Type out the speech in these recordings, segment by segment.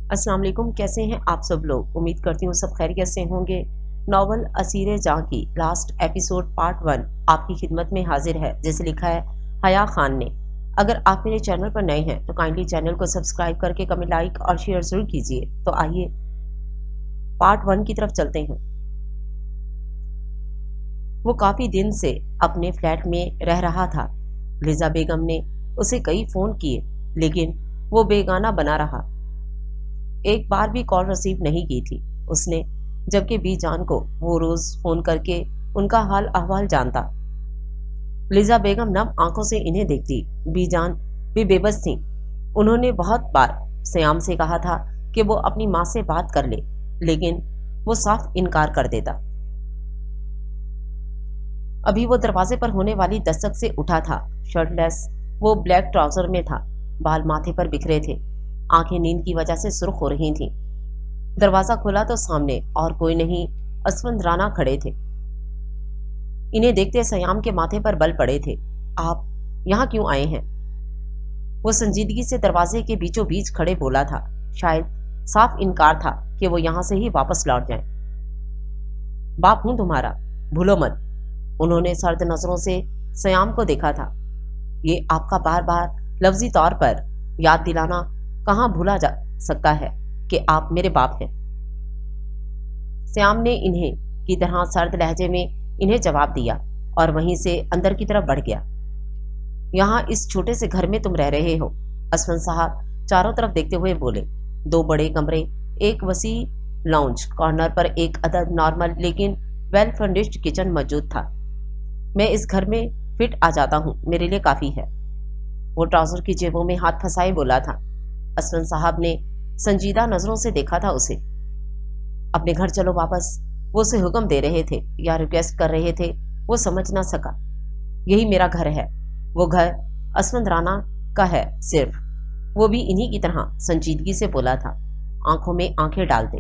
अस्सलाम वालेकुम। कैसे हैं आप सब लोग? उम्मीद करती हूँ सब खैरियत से होंगे। नॉवल असीर जहाँ की लास्ट एपिसोड पार्ट 1 आपकी खिदमत में हाजिर है, जैसे लिखा है हया खान ने। अगर आप मेरे चैनल पर नए हैं तो काइंडली चैनल को सब्सक्राइब करके कमेंट, लाइक और शेयर जरूर कीजिए। तो आइए पार्ट 1 की तरफ चलते हैं। वो काफी दिन से अपने फ्लैट में रह रहा था। लिजा बेगम ने उसे कई फोन किए, लेकिन वो बेगाना बना रहा। एक बार भी कॉल रिसीव नहीं की थी उसने, जबकि बीजान को वो रोज फोन करके उनका हाल अहवाल जानता। लिजा बेगम नम आंखों से इन्हें देखती। बीजान भी बेबस थी। उन्होंने बहुत बार सयाम से कहा था कि वो अपनी माँ से बात कर ले, लेकिन वो साफ इनकार कर देता। अभी वो दरवाजे पर होने वाली दस्तक से उठा था। शर्टलेस वो ब्लैक ट्राउजर में था, बाल माथे पर बिखरे थे, आंखें नींद की वजह से सुर्ख हो रही थीं। दरवाजा खुला तो सामने और कोई नहीं, असफंद राना खड़े थे। इन्हें देखते सयाम के माथे पर बल पड़े थे। आप यहाँ क्यों आए हैं? वो संजीदगी से दरवाजे के बीचों बीच खड़े बोला था। शायद साफ इनकार था कि वो यहाँ से ही वापस लौट जाए। बाप हूं तुम्हारा, भूलो मत। उन्होंने सर्द नजरों से सयाम को देखा था। ये आपका बार बार लफ्जी तौर पर याद दिलाना कहाँ भूला जा सकता है कि आप मेरे बाप हैं। श्याम ने इन्हें की तरह सर्द लहजे में इन्हें जवाब दिया और वहीं से अंदर की तरफ बढ़ गया। यहाँ इस छोटे से घर में तुम रह रहे हो? असफन साहब चारों तरफ देखते हुए बोले। 2 बड़े कमरे, एक वसी लाउंज, कॉर्नर पर एक अदद नॉर्मल लेकिन वेल फर्निश्ड किचन मौजूद था। मैं इस घर में फिट आ जाता हूँ, मेरे लिए काफी है। वो ट्राउजर की जेबों में हाथ फंसाए बोला था। असफन साहब ने संजीदा नजरों से देखा था उसे। अपने घर चलो वापस, वो उसे हुक्म दे रहे थे या रिक्वेस्ट कर रहे थे, वो समझ ना सका। यही मेरा घर है। वो घर असफंद राना का है सिर्फ। वो भी इन्हीं की तरह संजीदगी से बोला था, आंखों में आंखें डालते।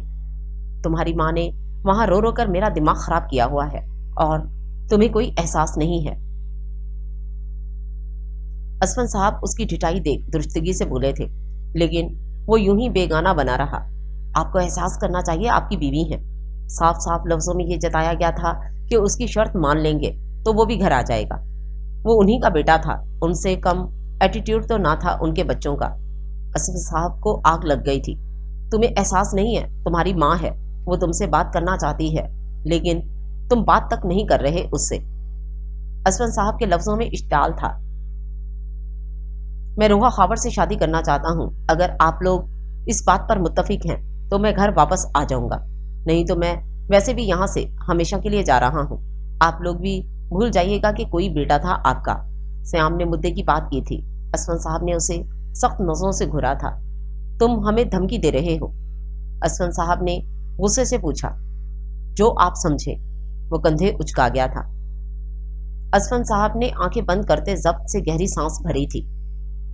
तुम्हारी माँ ने वहां रो रो कर मेरा दिमाग खराब किया हुआ है और तुम्हें कोई एहसास नहीं है। असफन साहब उसकी ढिठाई देख दुरुस्तगी से बोले थे, लेकिन वो यूं ही बेगाना बना रहा। आपको एहसास करना चाहिए, आपकी बीवी है। साफ साफ लफ्जों में ये जताया गया था कि उसकी शर्त मान लेंगे तो वो भी घर आ जाएगा। वो उन्हीं का बेटा था, उनसे कम एटीट्यूड तो ना था उनके बच्चों का। असफन साहब को आग लग गई थी। तुम्हें एहसास नहीं है, तुम्हारी माँ है, वो तुमसे बात करना चाहती है, लेकिन तुम बात तक नहीं कर रहे उससे। असफन साहब के लफ्जों में इश्ताल था। मैं रोहा खावर से शादी करना चाहता हूँ। अगर आप लोग इस बात पर मुत्तफिक हैं तो मैं घर वापस आ जाऊंगा, नहीं तो मैं वैसे भी यहाँ से हमेशा के लिए जा रहा हूँ। आप लोग भी भूल जाइएगा कि कोई बेटा था आपका। श्याम ने मुद्दे की बात की थी। असफन साहब ने उसे सख्त नजरों से घूरा था। तुम हमें धमकी दे रहे हो? असफन साहब ने गुस्से से पूछा। जो आप समझे। वो कंधे उचका गया था। असफन साहब ने आंखें बंद करते जब्त से गहरी सांस भरी थी।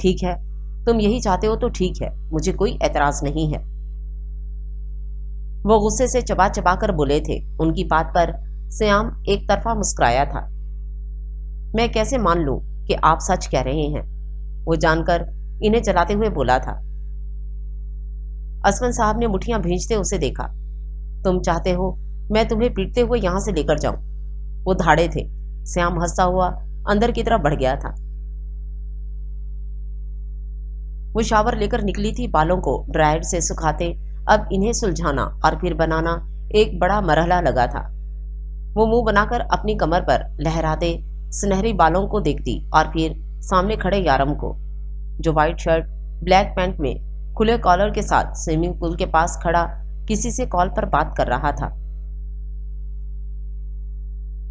ठीक है, तुम यही चाहते हो तो ठीक है, मुझे कोई एतराज नहीं है। वो गुस्से से चबा चबा कर बोले थे। उनकी बात पर श्याम एक तरफा मुस्कुराया था। मैं कैसे मान लूं कि आप सच कह रहे हैं? वो जानकर इन्हें चलाते हुए बोला था। असफन साहब ने मुठियां भींचते उसे देखा। तुम चाहते हो मैं तुम्हें पीटते हुए यहां से लेकर जाऊं? वो धाड़े थे। श्याम हंसता हुआ अंदर की तरफ बढ़ गया था। वो शावर लेकर निकली थी, बालों को ड्रायर से सुखाते। अब इन्हें सुलझाना और फिर बनाना एक बड़ा मरहला लगा था। वो मुंह बनाकर अपनी कमर पर लहराते सुनहरी बालों को देखती और फिर सामने खड़े यारम को, जो व्हाइट शर्ट ब्लैक पैंट में खुले कॉलर के साथ स्विमिंग पूल के पास खड़ा किसी से कॉल पर बात कर रहा था।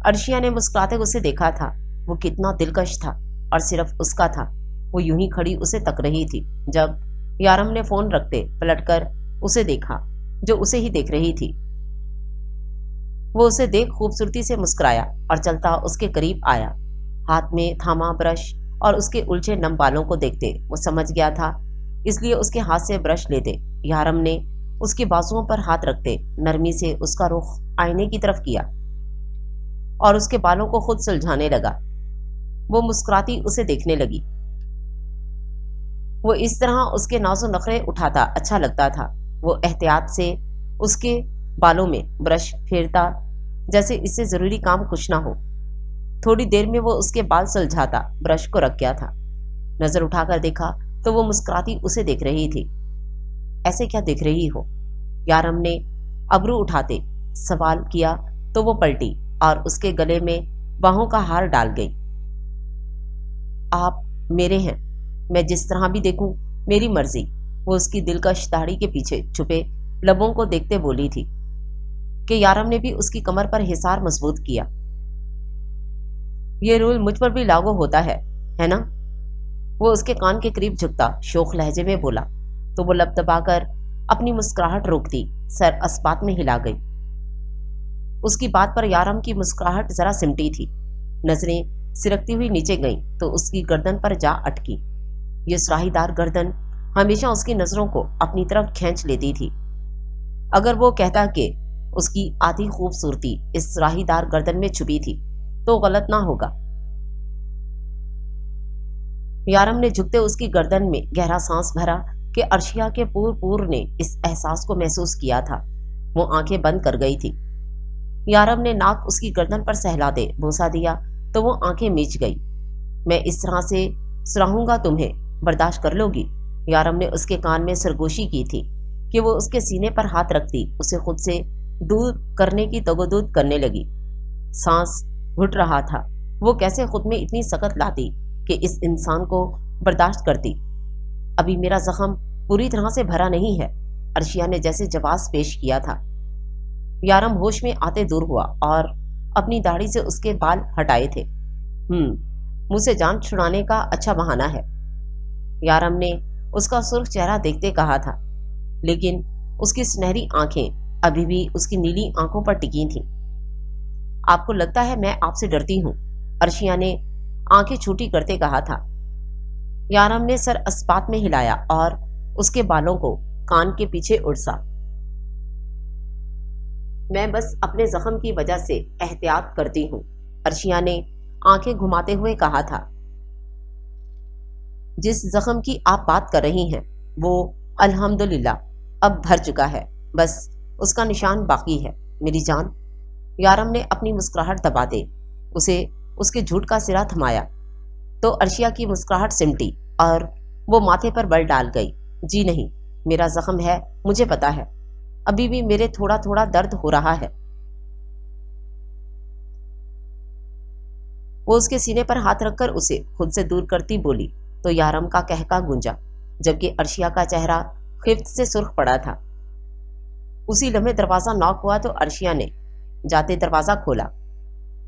अर्शिया ने मुस्कुराते उसे देखा था। वो कितना दिलकश था और सिर्फ उसका था। वो यूं ही खड़ी उसे तक रही थी जब यारम ने फोन रखते पलटकर उसे देखा, जो उसे ही देख रही थी। वो उसे देख खूबसूरती से मुस्कुराया और चलता उसके करीब आया, हाथ में थामा ब्रश। और उसके उलझे नम बालों को देखते वो समझ गया था, इसलिए उसके हाथ से ब्रश लेते यारम ने उसके बाजुओं पर हाथ रखते नरमी से उसका रुख आईने की तरफ किया और उसके बालों को खुद सुलझाने लगा। वो मुस्कुराती उसे देखने लगी। वो इस तरह उसके नाज़ो नखरे उठाता अच्छा लगता था। وہ احتیاط سے اس کے بالوں میں برش پھیرتا جیسے اس سے ضروری کام کچھ نہ ہو۔ تھوڑی دیر میں وہ اس کے بال سلجھاتا برش کو رکھ گیا تھا۔ نظر اٹھا کر دیکھا تو وہ مسکراتی اسے دیکھ رہی تھی۔ ایسے کیا دیکھ رہی ہو؟ یارم نے ابرو اٹھاتے سوال کیا تو وہ پلٹی اور اس کے گلے میں باہوں کا ہار ڈال گئی۔ آپ میرے ہیں، میں جس طرح بھی دیکھوں میری مرضی، وہ اس کی دلکش داڑھی کے پیچھے چھپے لبوں کو دیکھتے بولی تھی کہ یارم نے بھی اس کی کمر پر حصار مضبوط کیا۔ یہ رول مجھ پر بھی لاگو ہوتا ہے نا؟ وہ اس کے کان کے قریب جھکتا شوخ لہجے میں بولا تو وہ لب دبا کر اپنی مسکراہٹ روکتی سر اسبات میں ہلا گئی۔ اس کی بات پر یارم کی مسکراہٹ ذرا سمٹی تھی، نظریں سرکتی ہوئی نیچے گئیں تو اس کی گردن پر جا اٹکی۔ یہ سراہی دار گردن ہمیشہ اس کی نظروں کو اپنی طرف کھینچ لیتی تھی۔ اگر وہ کہتا کہ اس کی آدھی خوبصورتی اس سراہی دار گردن میں چھپی تھی تو غلط نہ ہوگا۔ یارم نے جھکتے اس کی گردن میں گہرا سانس بھرا کہ عرشیہ کے پور نے اس احساس کو محسوس کیا تھا۔ وہ آنکھیں بند کر گئی تھی۔ یارم نے ناک اس کی گردن پر سہلاتے بوسہ دیا تو وہ آنکھیں میچ گئی۔ میں اس طرح سے سراہوں گا تمہیں، برداشت کر لو گی؟ یارم نے اس کے کان میں سرگوشی کی تھی کہ وہ اس کے سینے پر ہاتھ رکھتی اسے خود سے دور کرنے کی تگودود کرنے لگی۔ سانس گھٹ رہا تھا۔ وہ کیسے خود میں اتنی سکت لاتی کہ اس انسان کو برداشت کرتی؟ ابھی میرا زخم پوری طرح سے بھرا نہیں ہے، عرشیہ نے جیسے جواز پیش کیا تھا۔ یارم ہوش میں آتے دور ہوا اور اپنی داڑھی سے اس کے بال ہٹائے تھے۔ منہ سے جان چھڑانے کا اچھا بہانہ ہے، یارم نے اس کا سرخ چہرہ دیکھتے کہا تھا، لیکن اس کی سنہری آنکھیں ابھی بھی اس کی نیلی آنکھوں پر ٹکی تھیں۔ آپ کو لگتا ہے میں آپ سے ڈرتی ہوں، عرشیہ نے آنکھیں چھوٹی کرتے کہا تھا۔ یارم نے سر اسبات میں ہلایا اور اس کے بالوں کو کان کے پیچھے اڑسا۔ میں بس اپنے زخم کی وجہ سے احتیاط کرتی ہوں، عرشیہ نے آنکھیں گھماتے ہوئے کہا تھا۔ جس زخم کی آپ بات کر رہی ہیں وہ الحمدللہ اب بھر چکا ہے، بس اس کا نشان باقی ہے میری جان۔ یارم نے اپنی مسکراہٹ دبا دے اسے اس کے جھوٹ کا سرا تھمایا تو عرشیہ کی مسکراہٹ سمٹی اور وہ ماتھے پر بل ڈال گئی۔ جی نہیں، میرا زخم ہے، مجھے پتا ہے، ابھی بھی میرے تھوڑا تھوڑا درد ہو رہا ہے۔ وہ اس کے سینے پر ہاتھ رکھ کر اسے خود سے دور کرتی بولی تو یارم کا کہکا گونجا، جبکہ عرشیہ کا چہرہ خفت سے سرخ پڑا تھا۔ اسی لمحے دروازہ ناک ہوا تو عرشیہ نے جاتے دروازہ کھولا،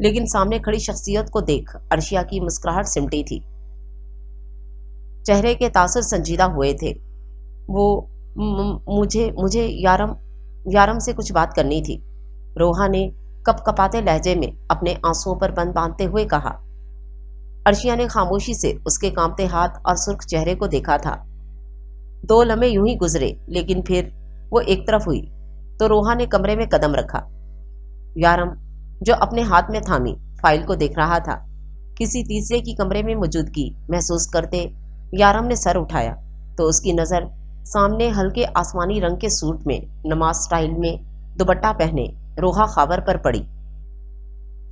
لیکن سامنے کھڑی شخصیت کو دیکھ عرشیہ کی مسکراہٹ سمٹی تھی۔ چہرے کے تاثر سنجیدہ ہوئے تھے۔ وہ مجھے یارم سے کچھ بات کرنی تھی، روحا نے کپ کپاتے لہجے میں اپنے آنسوؤں پر بند باندھتے ہوئے کہا۔ عرشیہ نے خاموشی سے اس کے کانپتے ہاتھ اور سرخ چہرے کو دیکھا تھا۔ 2 لمحے یوں ہی گزرے، لیکن پھر وہ ایک طرف ہوئی تو روحا نے کمرے میں قدم رکھا۔ یارم جو اپنے ہاتھ میں تھامی فائل کو دیکھ رہا تھا، کسی تیسرے کی کمرے میں موجودگی محسوس کرتے یارم نے سر اٹھایا تو اس کی نظر سامنے ہلکے آسمانی رنگ کے سوٹ میں نماز سٹائل میں دوپٹہ پہنے روحا خاور پر پڑی،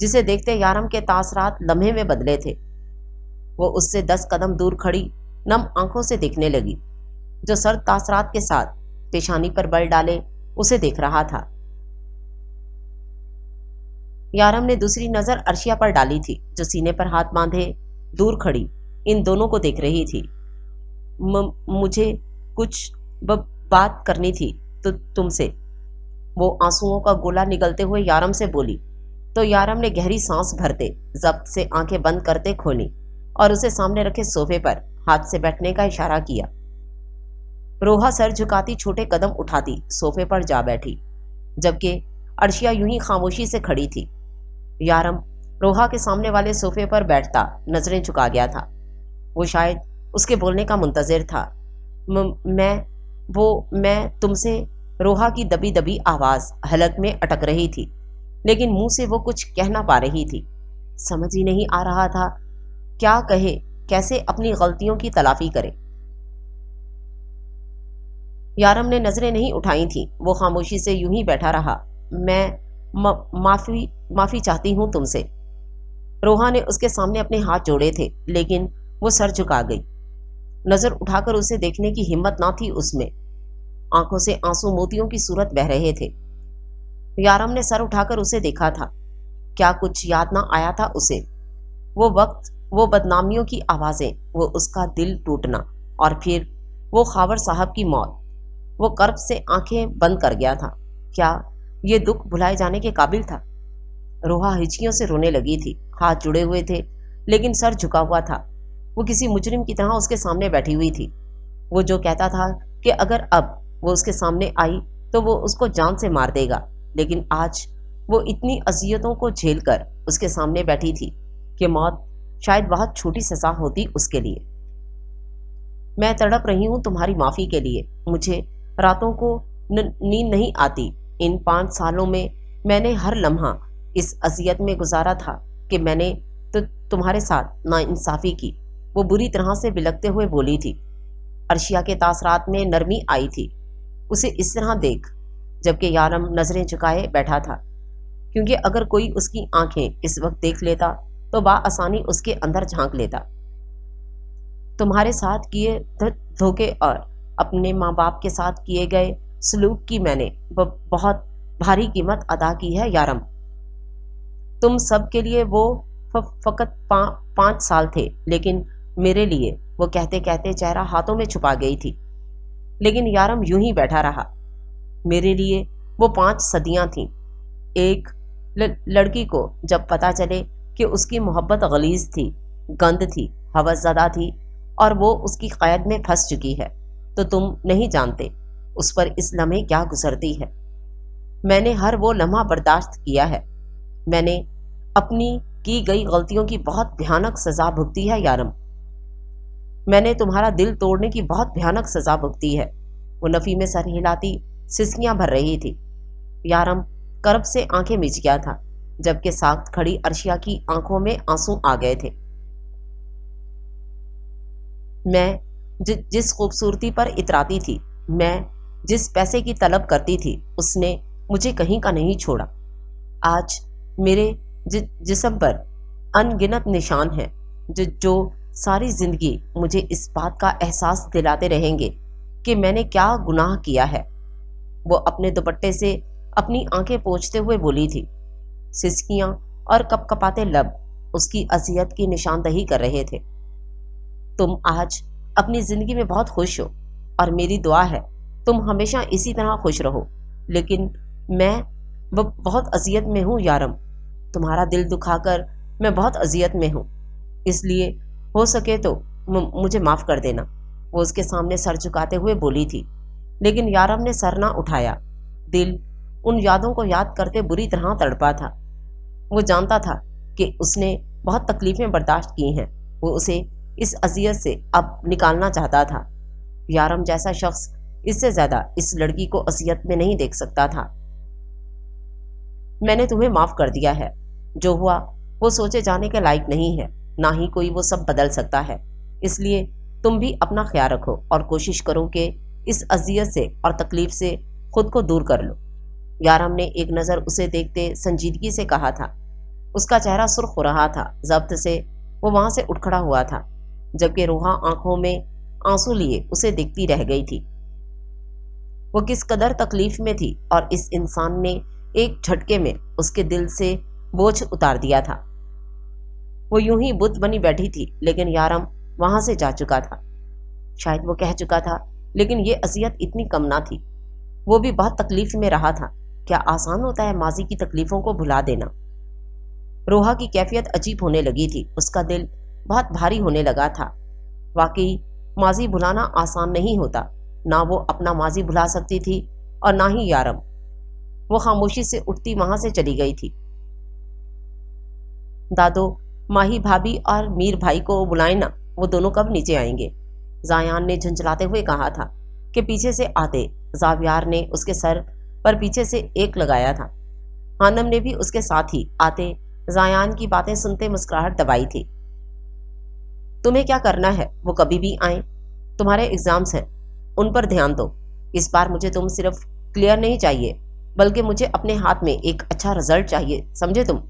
جسے دیکھتے یارم کے تاثرات لمحے میں بدلے تھے۔ وہ اس سے 10 قدم دور کھڑی نم آنکھوں سے دیکھنے لگی، جو سرد تاثرات کے ساتھ پیشانی پر بل ڈالے اسے دیکھ رہا تھا۔ یارم نے دوسری نظر عرشیہ پر ڈالی تھی، جو سینے پر ہاتھ باندھے دور کھڑی ان دونوں کو دیکھ رہی تھی۔ مجھے کچھ بات کرنی تھی تو تم سے، وہ آنسوؤں کا گولا نگلتے ہوئے یارم سے بولی تو یارم نے گہری سانس بھرتے ضبط سے آنکھیں بند کرتے کھولی اور اسے سامنے رکھے صوفے پر ہاتھ سے بیٹھنے کا اشارہ کیا۔ روحا سر جھکاتی چھوٹے قدم اٹھاتی صوفے پر جا بیٹھی، جبکہ عرشیہ یوں ہی خاموشی سے کھڑی تھی۔ یارم روحا کے سامنے والے صوفے پر بیٹھتا نظریں جھکا گیا تھا۔ وہ شاید اس کے بولنے کا منتظر تھا۔ میں تم سے، روحا کی دبی دبی آواز حلق میں اٹک رہی تھی، لیکن منہ سے وہ کچھ کہہ نہ پا رہی تھی۔ سمجھ ہی نہیں آ رہا تھا کیا کہے، کیسے اپنی غلطیوں کی تلافی کرے۔ यारम ने नजरें नहीं उठाई थी। वो खामोशी से यूं ही बैठा रहा। मैं माफी चाहती हूँ तुमसे। रोहा ने उसके सामने अपने हाथ जोड़े थे, लेकिन वो सर झुका गई। नजर उठाकर उसे देखने की हिम्मत ना थी उसमें। आंखों से आंसू मोतियों की सूरत बह रहे थे। यारम ने सर उठाकर उसे देखा था। क्या कुछ याद ना आया था उसे? वो वक्त, वो बदनामियों की आवाजें, वो उसका दिल टूटना, और फिर वो खावर साहब की मौत। वो कर्ब से आंखें बंद कर गया था। क्या ये दुख भुलाए जाने के काबिल था? रोहा हिचकियों से रोने लगी थी। हाथ जुड़े हुए थे, लेकिन सर झुका हुआ था। वो किसी मुजरिम की तरह उसके सामने बैठी हुई थी। वो जो कहता था कि अगर अब वो उसके सामने आई तो वो उसको जान से मार देगा, लेकिन आज वो इतनी अजियतों को झेलकर उसके सामने बैठी थी कि मौत शायद बहुत छोटी सजा होती उसके लिए। मैं तड़प रही हूं तुम्हारी माफी के लिए। मुझे रातों को नींद नहीं आती। इन 5 सालों में मैंने हर लम्हा इस अजियत में गुजारा था कि मैंने तो तुम्हारे साथ नाइंसाफी की। वो बुरी तरह से बिलखते हुए बोली थी। अर्शिया के तासरात में नरमी आई थी उसे इस तरह देख, जबकि यारम नजरें झुकाए बैठा था, क्योंकि अगर कोई उसकी आंखें इस वक्त देख लेता तो आसानी उसके अंदर झांक लेता। तुम्हारे साथ किए धोखे और अपने माँ बाप के साथ किए गए सलूक की मैंने बहुत भारी कीमत अदा की है यारम। तुम सब के लिए वो फकत 5 साल थे, लेकिन मेरे लिए वो कहते कहते चेहरा हाथों में छुपा गई थी। लेकिन यारम यूं ही बैठा रहा। मेरे लिए वो 5 सदियां थीं। एक लड़की को जब पता चले कि उसकी मोहब्बत गलीज थी, गंद थी, हवसज़दा थी और वो उसकी क़ैद में फंस चुकी है, तो तुम नहीं जानते उस पर इस लम्हे क्या गुजरती है। मैंने हर वो लम्हा बर्दाश्त किया है। मैंने अपनी की गई गलतियों की बहुत भयानक सजा भुगती है यारम। मैंने तुम्हारा दिल तोड़ने की बहुत भयानक सजा भुगती है। वो नफी में सर हिलाती सिसकियां भर रही थी। यारम कर्ब से आंखें मिच गया था, जबकि साख्त खड़ी अर्शिया की आंखों में आंसू आ गए थे। मैं जिस खूबसूरती पर इतराती थी, मैं जिस पैसे की तलब करती थी, उसने मुझे कहीं का नहीं छोड़ा। आज मेरे जिस्म पर अनगिनत निशान हैं जो सारी जिंदगी मुझे इस बात का एहसास दिलाते रहेंगे कि मैंने क्या गुनाह किया है। वो अपने दुपट्टे से अपनी आंखें पोंछते हुए बोली थी। सिसकियां और कपकपाते लब उसकी अजियत की निशानदही कर रहे थे। तुम आज अपनी जिंदगी में बहुत खुश हो और मेरी दुआ है तुम हमेशा इसी तरह खुश रहो, लेकिन मैं बहुत अजियत में हूँ यारम। तुम्हारा दिल दुखाकर मैं बहुत अजियत में हूँ, इसलिए हो सके तो मुझे माफ कर देना। वो उसके सामने सर झुकाते हुए बोली थी, लेकिन यारम ने सर ना उठाया। दिल उन यादों को याद करते बुरी तरह तड़पा था। वो जानता था कि उसने बहुत तकलीफें बर्दाश्त की हैं। वो उसे इस अजियत से अब निकालना चाहता था। यारम जैसा शख्स इससे ज्यादा इस लड़की को अजियत में नहीं देख सकता था। मैंने तुम्हें माफ कर दिया है। जो हुआ वो सोचे जाने के लायक नहीं है, ना ही कोई वो सब बदल सकता है। इसलिए तुम भी अपना ख्याल रखो और कोशिश करो कि इस अजियत से और तकलीफ से खुद को दूर कर लो। यारम ने एक नज़र उसे देखते संजीदगी से कहा था। उसका चेहरा सुर्ख हो रहा था। जब्त से वो वहां से उठ खड़ा हुआ था, जबकि रोहा आंखों में आंसू लिए उसे देखती रह गई थी। वो किस कदर तकलीफ में थी और इस इंसान ने एक झटके में उसके दिल से बोझ उतार दिया था। वो यूं ही बुत बनी बैठी थी, लेकिन यारम वहां से जा चुका था। शायद वो कह चुका था, लेकिन ये अजियत इतनी कम ना थी। वो भी बहुत तकलीफ में रहा था। क्या आसान होता है माजी की तकलीफों को भुला देना। रोहा की कैफियत अजीब होने लगी थी। उसका दिल बहुत भारी होने लगा था। वाकई माजी भुलाना आसान नहीं होता। ना वो अपना माजी भुला सकती थी और ना ही यारम। वो खामोशी से उठती वहां से चली गई थी। दादो, माही भाभी और मीर भाई को बुलाए ना, वो दोनों कब नीचे आएंगे? जायान ने झंझलाते हुए कहा था कि पीछे से आते। जावियार ने उसके सर पर पीछे से एक लगाया था। हानम ने भी उसके साथ ही आते जायान की बातें सुनते मुस्कुराहट दबाई थी। तुम्हें क्या करना है, वो कभी भी आए। तुम्हारे एग्जाम्स हैं, उन पर ध्यान दो। इस बार मुझे तुम सिर्फ क्लियर नहीं चाहिए, बल्कि मुझे अपने हाथ में एक अच्छा रिजल्ट चाहिए, समझे तुम?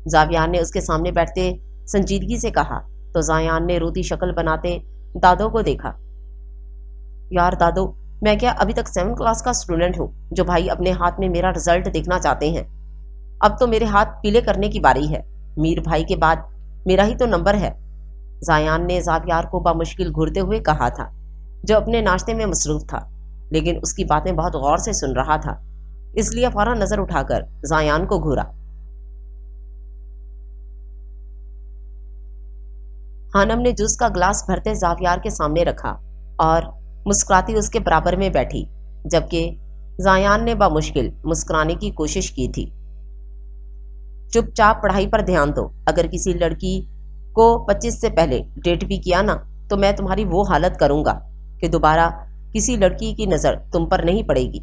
जावियार ने उसके सामने बैठते संजीदगी से कहा तो जायान ने रोती शक्ल बनाते दादो को देखा। यार दादो, मैं क्या अभी तक 7th क्लास का स्टूडेंट हूँ जो भाई अपने हाथ में मेरा रिजल्ट देखना चाहते हैं? अब तो मेरे हाथ पीले करने की बारी है। मीर भाई के बाद मेरा ही तो नंबर है। जायान ने जावियार को बामुश्किल घूरते हुए कहा था, जो अपने नाश्ते में मसरूफ था, लेकिन उसकी बातें बहुत गौर से सुन रहा था, इसलिए फौरन नजर उठाकर जायान को घूरा। हानम ने जूस का ग्लास भरते जावियार के सामने रखा और मुस्कुराती उसके बराबर में बैठी, जबकि जायान ने बामुश्किल मुस्कुराने की कोशिश की थी। चुपचाप पढ़ाई पर ध्यान दो। अगर किसी लड़की को 25 से पहले डेट भी किया ना, तो मैं तुम्हारी वो हालत करूंगा कि दोबारा किसी लड़की की नजर तुम पर नहीं पड़ेगी।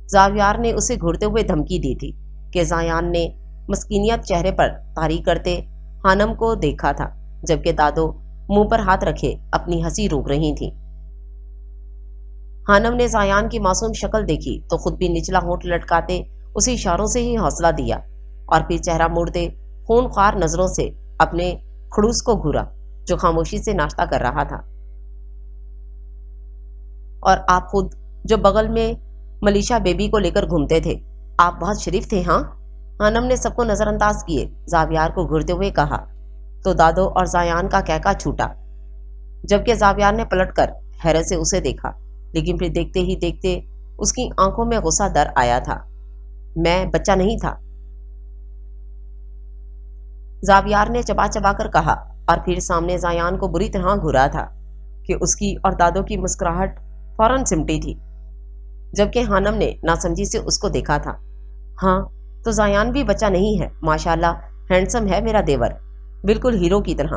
जावियार ने उसे घूरते हुए धमकी दी थी कि जायान ने मस्कीनियत चेहरे पर तारी करते हानम को देखा था, जबकि दादो मुंह पर हाथ रखे अपनी हंसी रोक रही थी। हानम ने जायान की मासूम शक्ल देखी तो खुद भी निचला होंठ लटकाते उसे इशारों से ही हौसला दिया और फिर चेहरा मोड़ते खूनख्वार नजरों से अपने खड़ूस को घूरा, जो खामोशी से नाश्ता कर रहा था। और आप खुद जो बगल में मलीशा बेबी को लेकर घूमते थे, आप बहुत शरीफ थे, हाँ? हानम ने सबको नजरअंदाज किए जावियार को घूरते हुए कहा तो दादो और जायान का कहका छूटा, जबकि जावियार ने पलटकर हैरत से उसे देखा, लेकिन फिर देखते ही देखते उसकी आंखों में गुस्सा दर आया था। मैं बच्चा नहीं था, जावियार ने चबा चबा कर कहा और फिर सामने जायान को बुरी तरह घूरा था कि उसकी और दादो की मुस्कुराहट फौरन सिमटी थी, जबकि हानम ने नासमझी से उसको देखा था। हाँ, तो जायान भी बच्चा नहीं है, माशाल्लाह हैंडसम है मेरा देवर, बिल्कुल हीरो की तरह।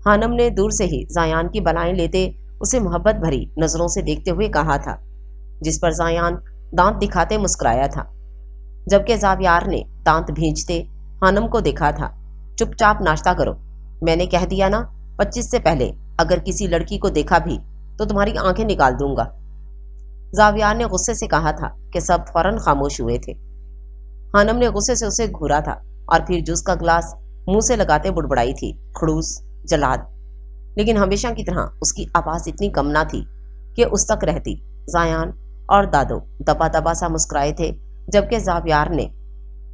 हानम ने दूर से ही जायान की बलाएं लेते उसे मोहब्बत भरी नजरों से देखते हुए कहा था, जिस पर जायान दांत दिखाते मुस्कुराया था, जबकि जावियार ने दांत भींचते हानम को देखा था। चुपचाप नाश्ता करो, मैंने कह दिया ना, 25 से पहले अगर किसी लड़की को देखा भी तो तुम्हारी आंखें निकाल दूंगा। जावियार ने गुस्से से कहा था कि सब फौरन खामोश हुए थे। हानम ने गुस्से से उसे घूरा था और फिर जूस का ग्लास मुंह से लगाते बुड़बड़ाई थी, खड़ूस, जलाद। लेकिन हमेशा की तरह उसकी आवाज इतनी कम ना थी कि उस तक रहती। जायान और दादो दबा दबा सा मुस्कुराए थे, जबकि जावियार ने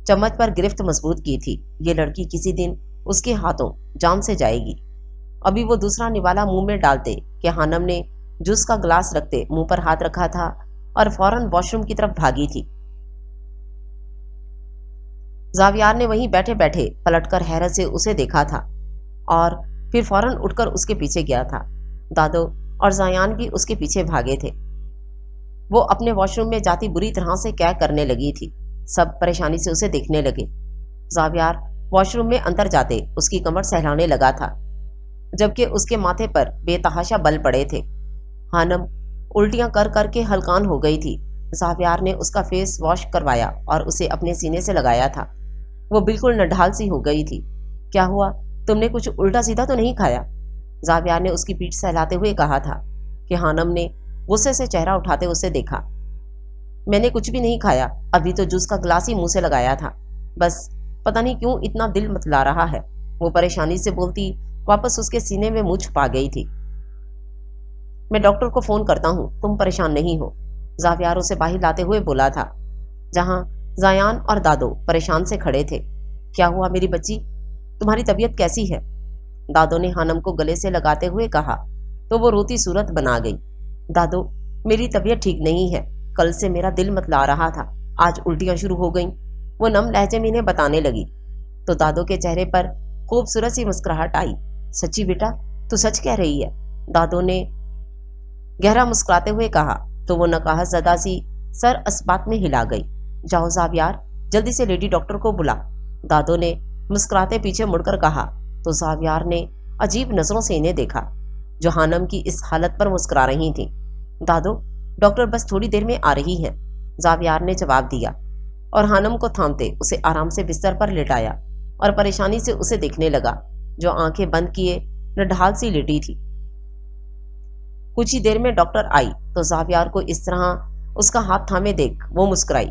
चम्मच पर गिरफ्त मजबूत की थी। ये लड़की किसी दिन उसके हाथों जान से जाएगी। अभी वो दूसरा निवाला मुंह में डालते कि हानम ने जूस का ग्लास रखते मुंह पर हाथ रखा था और फौरन वॉशरूम की तरफ भागी थी। जावियार ने वहीं बैठे बैठे पलटकर हैरत से उसे देखा था और फिर फौरन उठकर उसके पीछे गया था। दादो और जायान भी उसके पीछे भागे थे। वो अपने वॉशरूम में जाती बुरी तरह से क्या करने लगी थी। सब परेशानी से उसे देखने लगे। जावियार वॉशरूम में अंदर जाते उसकी कमर सहलाने लगा था, जबकि उसके माथे पर बेतहाशा बल पड़े थे। हानम उल्टियां कर कर के हलकान हो गई थी। जावियार ने उसका फेस वॉश करवाया और उसे अपने सीने से लगाया था। वो बिल्कुल नढाल सी हो गई थी। क्या हुआ, तुमने कुछ उल्टा सीधा तो नहीं खाया? जावियार ने उसकी पीठ सहलाते हुए कहा था कि हानम ने गुस्से से चेहरा उठाते उसे देखा। मैंने कुछ भी नहीं खाया, अभी तो जूस का ग्लास ही मुंह से लगाया था। बस पता नहीं क्यों इतना दिल मतला रहा है। वो परेशानी से बोलती वापस उसके सीने में मुंह छुपा गई थी। मैं डॉक्टर को फोन करता हूँ, तुम परेशान नहीं हो, जावियार उसे बाहर लाते हुए बोला था, जहां जायान और दादो परेशान से खड़े थे। क्या हुआ मेरी बच्ची, तुम्हारी तबीयत कैसी है? दादो ने हानम को गले से लगाते हुए कहा तो वो रोती सूरत बना गई। दादो, मेरी तबीयत ठीक नहीं है, कल से मेरा दिल मतला रहा था, आज उल्टियां शुरू हो गईं। वो नम लहजे में इन्हें बताने लगी तो दादो के चेहरे पर खूबसूरत सी मुस्कुराहट आई। सच्ची बेटा, तू सच कह रही है? दादो ने गहरा मुस्कुराते हुए कहा तो वो नकाहत ज़दा सी सर अस्बात में हिला गई। जाओ जावियार, जल्दी से लेडी डॉक्टर को बुला, दादो ने मुस्कुराते पीछे मुड़कर कहा तो जावियार ने अजीब नजरों से इन्हें देखा, जो हानम की इस हालत पर मुस्कुरा रही थी। दादो, डॉक्टर बस थोड़ी देर में आ रही हैं, जावियार ने जवाब दिया और हानम को थामते उसे आराम से बिस्तर पर लेटाया और परेशानी से उसे देखने लगा, जो आंखें बंद किए नढाल सी लेटी थी। कुछ ही देर में डॉक्टर आई तो जावियार को इस तरह उसका हाथ थामे देख वो मुस्कुराई।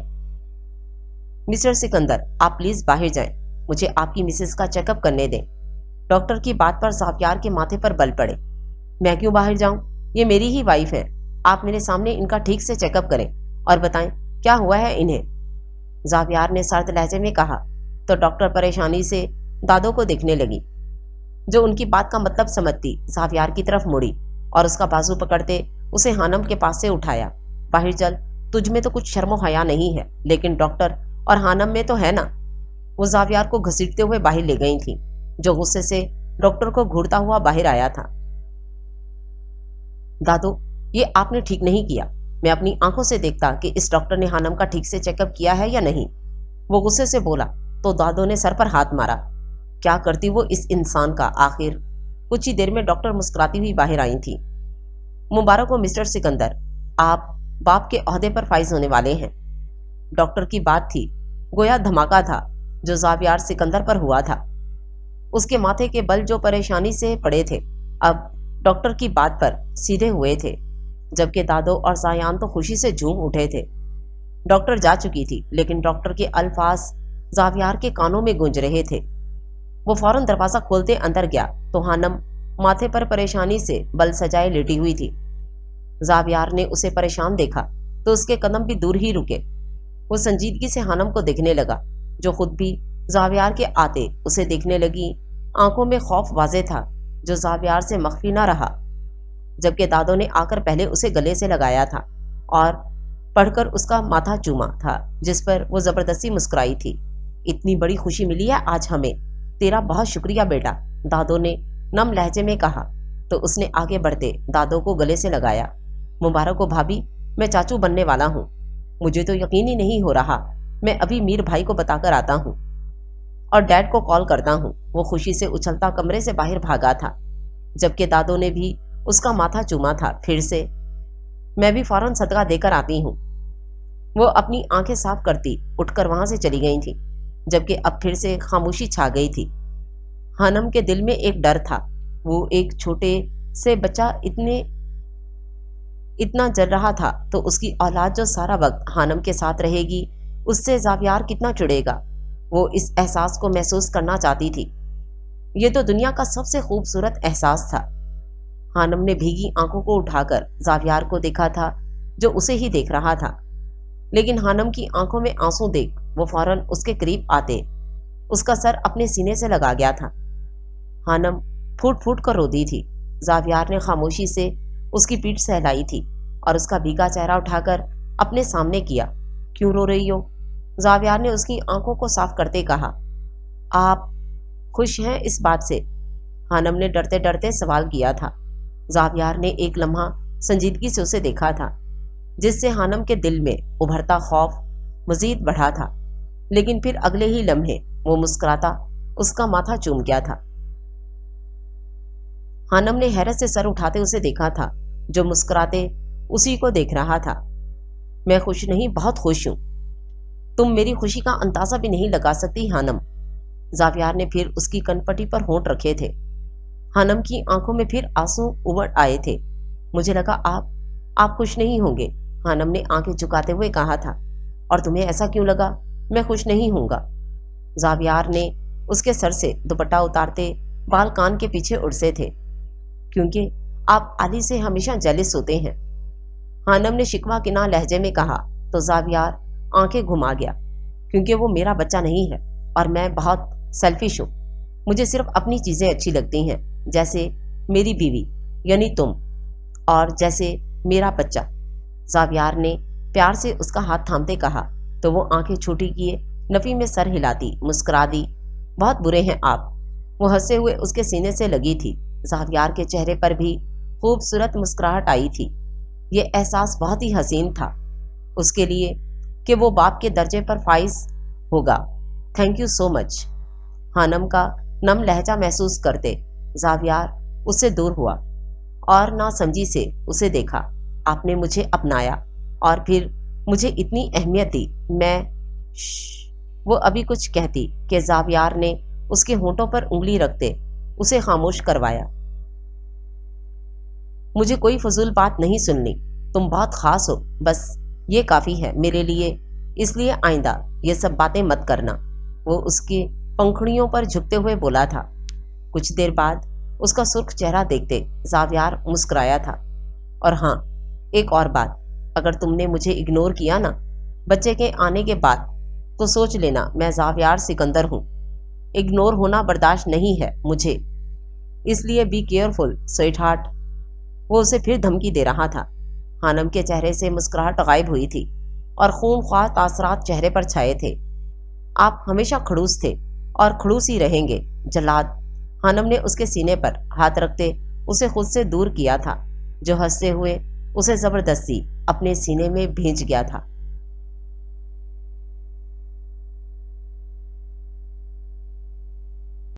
मिस्टर सिकंदर, आप प्लीज बाहर जाएं, मुझे आपकी मिसेस का चेकअप करने दें। डॉक्टर की बात पर जावियार के माथे पर बल पड़े। मैं क्यों बाहर जाऊं? ये मेरी ही वाइफ है। आप मेरे सामने इनका ठीक से चेकअप करें और बताएं क्या हुआ है इन्हें। जावियार ने सर्द लहजे में कहा तो डॉक्टर परेशानी से दादो को देखने लगी, जो उनकी बात का मतलब समझती जावियार की तरफ मुड़ी और उसका बाजू पकड़ते उसे हानम के पास से उठाया। बाहर चल, तुझ में तो कुछ शर्मो हया नहीं है, लेकिन डॉक्टर और हानम में तो है ना। वो जावियार को घसीटते हुए बाहर ले गई थी, जो गुस्से से डॉक्टर को घूरता हुआ बाहर आया था। दादो, ये आपने ठीक नहीं किया। मैं अपनी आंखों से देखता कि इस डॉक्टर ने हानम का ठीक से चेकअप किया है या नहीं। वो गुस्से से बोला तो दादो ने सर पर हाथ मारा। क्या करती वो इस इंसान का आखिर। कुछ ही देर में डॉक्टर मुस्कुराती हुई बाहर आई थी। मुबारक हो मिस्टर सिकंदर, आप बाप के ओहदे पर फाइज होने वाले हैं। डॉक्टर की बात थी, गोया धमाका था जो जावियार सिकंदर पर हुआ था। उसके माथे के बल जो परेशानी से पड़े थे अब डॉक्टर की बात पर सीधे हुए थे, जबकि दादो और जायान तो खुशी से झूम उठे थे। डॉक्टर जा चुकी थी, लेकिन डॉक्टर के अल्फाज जावियार के कानों में गूंज रहे थे। वो फौरन दरवाजा खोलते अंदर गया तो हानम माथे पर परेशानी से बल सजाए लेटी हुई थी। जावियार ने उसे परेशान देखा तो उसके कदम भी दूर ही रुके। वो संजीदगी से हानम को देखने लगा, जो खुद भी जावियार के आते उसे देखने लगी। आंखों में खौफ वाजे था, जो जावियार से मख्फी न रहा। जबकि दादो ने आकर पहले उसे गले से लगाया था और पढ़कर उसका माथा चूमा था, जिस पर वो जबरदस्ती मुस्कुराई थी। इतनी बड़ी खुशी मिली है आज हमें, तेरा बहुत शुक्रिया बेटा, दादो ने नम लहजे में कहा तो उसने आगे बढ़ते दादो को गले से लगाया। मुबारक हो भाभी, मैं चाचू बनने वाला हूँ। मुझे तो यकीन ही नहीं हो रहा। मैं अभी मीर भाई को बताकर आता हूँ और डैड को कॉल करता हूँ। वो खुशी से उछलता कमरे से बाहर भागा था, जबकि दादो ने भी उसका माथा चूमा था। फिर से मैं भी फौरन सदका देकर आती हूँ। वो अपनी आंखें साफ करती उठकर वहां से चली गई थी, जबकि अब फिर से खामोशी छा गई थी। हानम के दिल में एक डर था। वो एक छोटे से बच्चा इतना जल रहा था, तो उसकी औलाद जो सारा वक्त हानम के साथ रहेगी, उससे जावियार कितना चिढ़ेगा। वो इस एहसास को महसूस करना चाहती थी। ये तो दुनिया का सबसे खूबसूरत एहसास था। हानम ने भीगी आंखों को उठाकर जावियार को देखा था, जो उसे ही देख रहा था। लेकिन हानम की आंखों में आंसू देख वो फौरन उसके करीब आते उसका सर अपने सीने से लगा गया था। हानम फूट फूट कर रोती थी। जावियार ने खामोशी से उसकी पीठ सहलाई थी और उसका भीगा चेहरा उठाकर अपने सामने किया। क्यों रो रही हो? जावियार ने उसकी आंखों को साफ करते कहा। आप खुश हैं इस बात से? हानम ने डरते डरते सवाल किया था। जावियार ने एक लम्हा संजीदगी से उसे देखा था, जिससे हानम के दिल में उभरता खौफ मजीद बढ़ा था। लेकिन फिर अगले ही लम्हे वो मुस्कुराता उसका माथा चूम गया था। हानम ने हैरत से सर उठाते उसे देखा था, जो मुस्कुराते उसी को देख रहा था। मैं खुश नहीं, बहुत खुश हूं। तुम मेरी खुशी का अंदाजा भी नहीं लगा सकती हानम। जावियार ने फिर उसकी कनपटी पर होंठ रखे थे। हानम की आंखों में फिर आंसू उमड़ आए थे। मुझे लगा आप खुश नहीं होंगे, हानम ने आंखें झुकाते हुए कहा था। और तुम्हें ऐसा क्यों लगा? मैं खुश नहीं होऊंगा। जावियार ने उसके सर से दुपट्टा उतारते बाल कान के पीछे उड़से थे। क्योंकि आप आली से हमेशा जेलिस होते हैं, हानम ने शिकवा किना लहजे में कहा तो जावियार आंखें घुमा गया। क्योंकि वो मेरा बच्चा नहीं है और मैं बहुत सेल्फिश हूँ। मुझे सिर्फ अपनी चीजें अच्छी लगती हैं, जैसे मेरी बीवी यानी तुम, और जैसे मेरा बच्चा। जावियार ने प्यार से उसका हाथ थामते कहा तो वो आंखें छोटी किए नफी में सर हिलाती मुस्कुरा दी। बहुत बुरे हैं आप। वो हंसते हुए उसके सीने से लगी थी। जावियार के चेहरे पर भी खूबसूरत मुस्कुराहट आई थी। ये एहसास बहुत ही हसीन था उसके लिए कि वो बाप के दर्जे पर फाइज होगा। Thank you so much. हानम का नम लहजा महसूस करते जावियार उससे दूर हुआ और नासमझी से उसे देखा। आपने मुझे अपनाया और फिर मुझे इतनी अहमियत दी। वो अभी कुछ कहती कि जावियार ने उसके होंठों पर उंगली रखते उसे खामोश करवाया। مجھے کوئی فضول بات نہیں سننی، تم بہت خاص ہو، بس یہ کافی ہے میرے لیے، اس لیے آئندہ یہ سب باتیں مت کرنا۔ وہ اس کی پنکھڑیوں پر جھکتے ہوئے بولا تھا۔ کچھ دیر بعد اس کا سرخ چہرہ دیکھتے زاویار مسکرایا تھا۔ اور ہاں، ایک اور بات، اگر تم نے مجھے اگنور کیا نا بچے کے آنے کے بعد، تو سوچ لینا میں زاویار سکندر ہوں۔ اگنور ہونا برداشت نہیں ہے مجھے، اس لیے بی کیئرفل سویٹ ہارٹ۔ وہ اسے پھر دھمکی دے رہا تھا۔ خانم کے چہرے سے مسکراہٹ غائب ہوئی تھی اور خونخوار تاثرات چہرے پر چھائے تھے۔ آپ ہمیشہ کھڑوس تھے اور کھڑوس ہی رہیں گے، جلاد۔ خانم نے اس کے سینے پر ہاتھ رکھتے اسے خود سے دور کیا تھا، جو ہنستے ہوئے اسے زبردستی اپنے سینے میں بھینچ گیا تھا۔